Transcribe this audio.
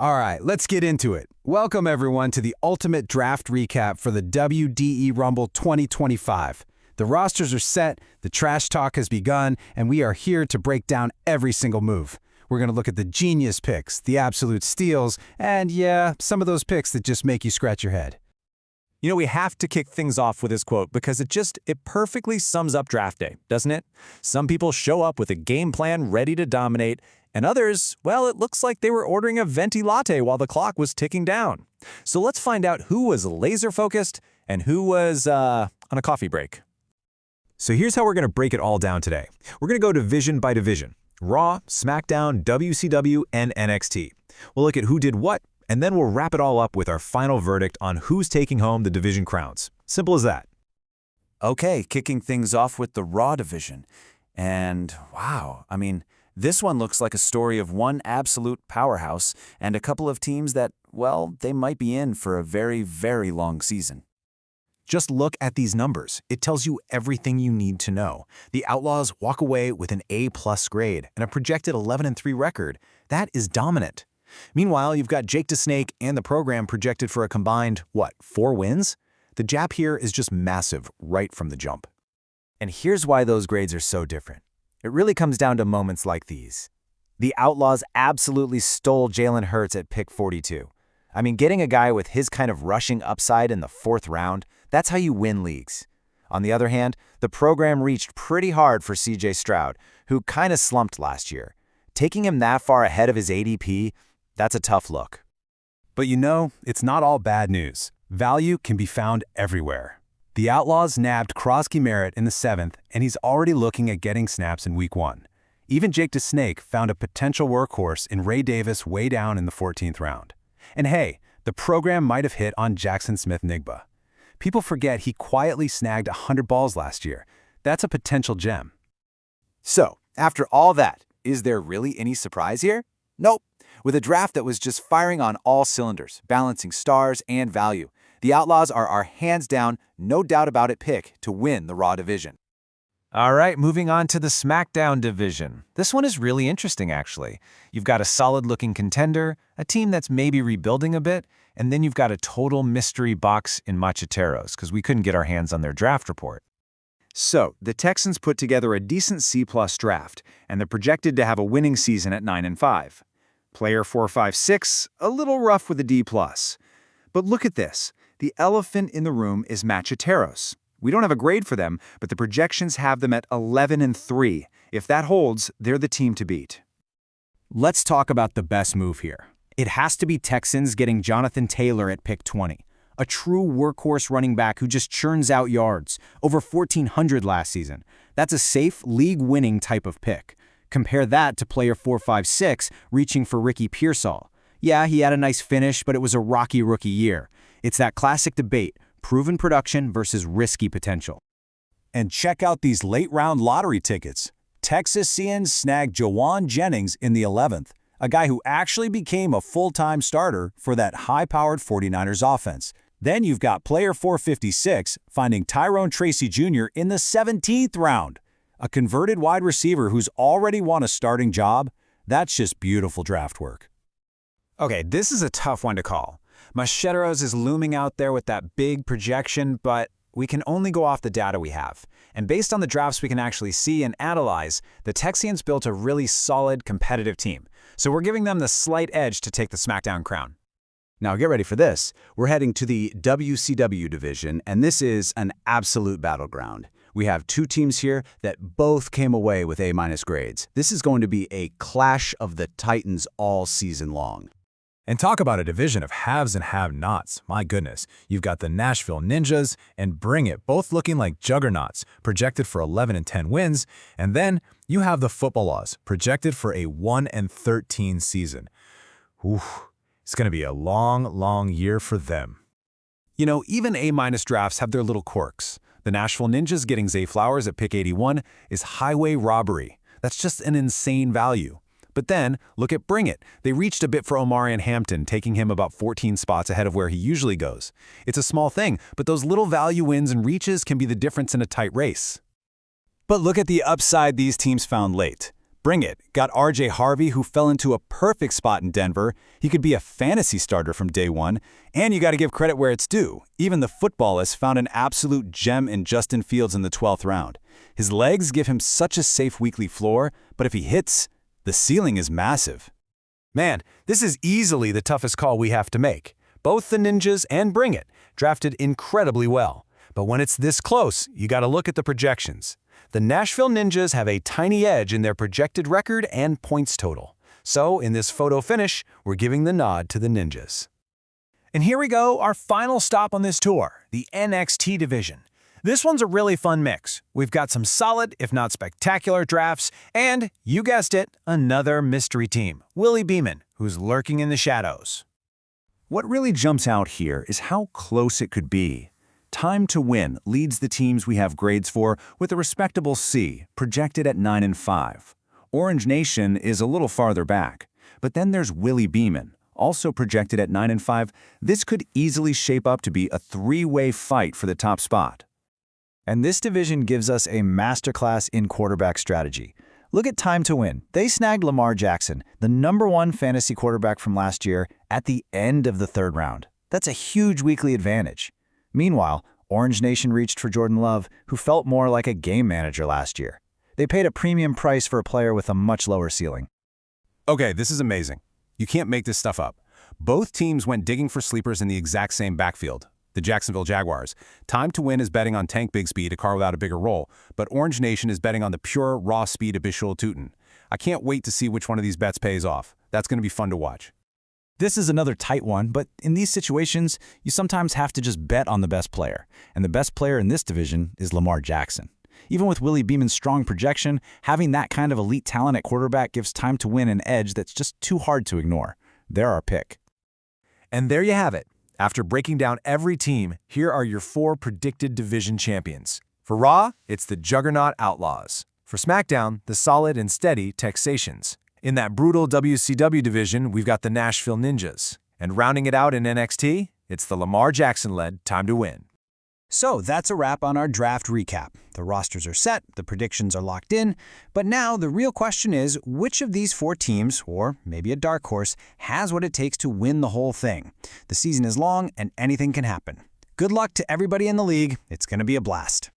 All right, let's get into it. Welcome, everyone, to the ultimate draft recap for the WDE Rumble 2025. The rosters are set, the trash talk has begun, and we are here to break down every single move. We're going to look at the genius picks, the absolute steals, and yeah, some of those picks that just make you scratch your head. You know, we have to kick things off with this quote because it perfectly sums up draft day, doesn't it? Some people show up with a game plan ready to dominate, and others, well, it looks like they were ordering a venti latte while the clock was ticking down. So let's find out who was laser-focused and who was on a coffee break. So here's how we're going to break it all down today. We're going to go division by division. Raw, SmackDown, WCW, and NXT. We'll look at who did what, and then we'll wrap it all up with our final verdict on who's taking home the division crowns. Simple as that. Okay, kicking things off with the Raw division. And wow, this one looks like a story of one absolute powerhouse and a couple of teams that, well, they might be in for a very, very long season. Just look at these numbers. It tells you everything you need to know. The Outlaws walk away with an A+ grade and a projected 11-3 record. That is dominant. Meanwhile, you've got Jake the Snake and the program projected for a combined, 4 wins? The jab here is just massive right from the jump. And here's why those grades are so different. It really comes down to moments like these. The Outlaws absolutely stole Jalen Hurts at pick 42. Getting a guy with his kind of rushing upside in the 4th round, that's how you win leagues. On the other hand, the program reached pretty hard for CJ Stroud, who kind of slumped last year. Taking him that far ahead of his ADP, that's a tough look. But you know, it's not all bad news. Value can be found everywhere. The Outlaws nabbed Crosby Merritt in the 7th, and he's already looking at getting snaps in Week 1. Even Jake the Snake found a potential workhorse in Ray Davis way down in the 14th round. And hey, the program might have hit on Jackson Smith-Njigba. People forget he quietly snagged 100 balls last year. That's a potential gem. So, after all that, is there really any surprise here? Nope. With a draft that was just firing on all cylinders, balancing stars and value, the Outlaws are our hands-down, no doubt about it pick to win the Raw division. All right, moving on to the SmackDown division. This one is really interesting, actually. You've got a solid-looking contender, a team that's maybe rebuilding a bit, and then you've got a total mystery box in Macheteros, because we couldn't get our hands on their draft report. So, the Texans put together a decent C+ draft, and they're projected to have a winning season at 9-5. Player 456, a little rough with a D+. But look at this. The elephant in the room is Macheteros. We don't have a grade for them, but the projections have them at 11-3. If that holds, they're the team to beat. Let's talk about the best move here. It has to be Texans getting Jonathan Taylor at pick 20. A true workhorse running back who just churns out yards, over 1,400 last season. That's a safe, league-winning type of pick. Compare that to player 456 reaching for Ricky Pearsall. Yeah, he had a nice finish, but it was a rocky rookie year. It's that classic debate, proven production versus risky potential. And check out these late-round lottery tickets. Texasians snagged Jawan Jennings in the 11th, a guy who actually became a full-time starter for that high-powered 49ers offense. Then you've got player 456 finding Tyrone Tracy Jr. in the 17th round. A converted wide receiver who's already won a starting job. That's just beautiful draft work. Okay, this is a tough one to call. Macheteros is looming out there with that big projection, but we can only go off the data we have. And based on the drafts we can actually see and analyze, the Texans built a really solid, competitive team. So we're giving them the slight edge to take the SmackDown crown. Now get ready for this. We're heading to the WCW division, and this is an absolute battleground. We have 2 teams here that both came away with A- grades. This is going to be a clash of the Titans all season long. And talk about a division of haves and have-nots. My goodness, you've got the Nashville Ninjas and Bring It, both looking like juggernauts, projected for 11-10 wins. And then you have the Football-Laws, projected for a 1-13 season. Oof, it's going to be a long, long year for them. You know, even A- drafts have their little quirks. The Nashville Ninjas getting Zay Flowers at pick 81 is highway robbery. That's just an insane value. But then, look at Bring It. They reached a bit for Omarion Hampton, taking him about 14 spots ahead of where he usually goes. It's a small thing, but those little value wins and reaches can be the difference in a tight race. But look at the upside these teams found late. Bring it. Got RJ Harvey, who fell into a perfect spot in Denver. He could be a fantasy starter from day one. And you got to give credit where it's due. Even the footballists found an absolute gem in Justin Fields in the 12th round. His legs give him such a safe weekly floor, but if he hits, the ceiling is massive. Man, this is easily the toughest call we have to make. Both the Ninjas and Bring It drafted incredibly well. But when it's this close, you got to look at the projections. The Nashville Ninjas have a tiny edge in their projected record and points total. So in this photo finish, we're giving the nod to the Ninjas. And here we go, our final stop on this tour, the NXT division. This one's a really fun mix. We've got some solid, if not spectacular drafts, and, you guessed it, another mystery team, Willie Beeman, who's lurking in the shadows. What really jumps out here is how close it could be. Time to Win leads the teams we have grades for with a respectable C, projected at 9 and 5. Orange Nation is a little farther back. But then there's Willie Beeman, also projected at 9 and 5. This could easily shape up to be a three-way fight for the top spot. And this division gives us a masterclass in quarterback strategy. Look at Time to Win. They snagged Lamar Jackson, the #1 fantasy quarterback from last year, at the end of the 3rd round. That's a huge weekly advantage. Meanwhile, Orange Nation reached for Jordan Love, who felt more like a game manager last year. They paid a premium price for a player with a much lower ceiling. Okay, this is amazing. You can't make this stuff up. Both teams went digging for sleepers in the exact same backfield. The Jacksonville Jaguars. Time to Win is betting on Tank Bigsby to carve out a bigger role, but Orange Nation is betting on the pure, raw speed of Bishul Tootin. I can't wait to see which one of these bets pays off. That's going to be fun to watch. This is another tight one, but in these situations, you sometimes have to just bet on the best player. And the best player in this division is Lamar Jackson. Even with Willie Beeman's strong projection, having that kind of elite talent at quarterback gives Time to Win an edge that's just too hard to ignore. They're our pick. And there you have it. After breaking down every team, here are your 4 predicted division champions. For Raw, it's the Juggernaut Outlaws. For SmackDown, the solid and steady Texations. In that brutal WCW division, we've got the Nashville Ninjas. And rounding it out in NXT, it's the Lamar Jackson-led Time to Win. So that's a wrap on our draft recap. The rosters are set, the predictions are locked in, but now the real question is which of these 4 teams, or maybe a dark horse, has what it takes to win the whole thing. The season is long and anything can happen. Good luck to everybody in the league. It's going to be a blast.